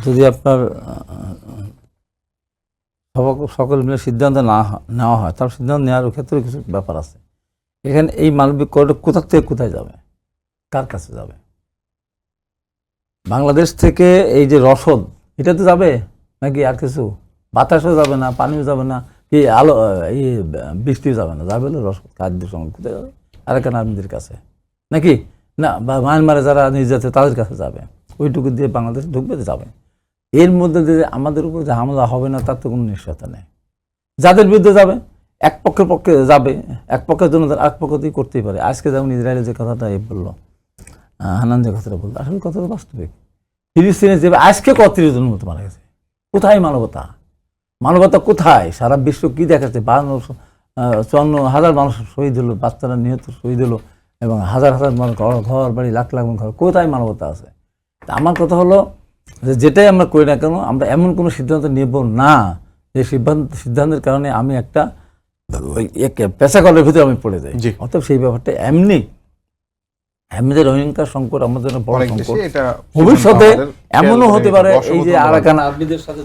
যদি আপনার সকল মিলে সিদ্ধান্ত না নেওয়া হয়, তার সিদ্ধান্ত নেওয়ার ক্ষেত্রে কিছু ব্যাপার আছে। এখানে এই মানবিক করিডোর কোথা থেকে কোথায় যাবে, কার কাছে যাবে? বাংলাদেশ থেকে এই যে রসদ, এটা তো যাবে নাকি আর কিছু? বাতাসও যাবে না, পানিও যাবে না, কি আলো এই বৃষ্টিও যাবে না, যাবে রসদ খাদ্য সামগ্রী কোথায় যাবে? আরাকান আর্মিদের কাছে নাকি না, বা মায়ানমারে যারা নির্যাতে তাদের কাছে যাবে। ওইটুকু দিয়ে বাংলাদেশ ঢুকবে, যাবে। এর মধ্যে যে আমাদের উপর যে হামলা হবে না তার তো কোনো নিশ্চয়তা নেই। যাদের বিরুদ্ধে যাবে এক পক্ষের পক্ষে যাবে, এক পক্ষের জন্য এক পক্ষ দিয়ে করতেই পারে। আজকে যেমন ইসরায়েলের যে কথাটা বললো, হানান যে কথাটা বললো, আসলে কথাটা বাস্তবিক। ফিলিস্তিনে যে আজকে ৩১ জনের মতো মারা গেছে, কোথায় মানবতা? মানবতা কোথায়? সারা বিশ্ব কি দেখাচ্ছে? ৫৪,০০০ মানুষ শহীদ হলো, বাচ্চারা নিহত শহীদ হলো, এবং হাজার হাজার মানুষ ঘর বাড়ি লাখ লাখ ঘর, কোথায় মানবতা আছে? আমার কথা হলো যে যেটাই আমরা করি না কেন, আমরা এমন কোনো সিদ্ধান্ত নেব না যে সিদ্ধান্তের কারণে আমি একটা পেশাগলের ভিতরে আমি পড়ে যাই। অতএব সেই ব্যাপারটা এমনি রোহিঙ্গা সংকট আমাদের জন্য বড় সংকট। ভবিষ্যতে এমনও হতে পারে এই যে আরাকান আর্মিদের সাথে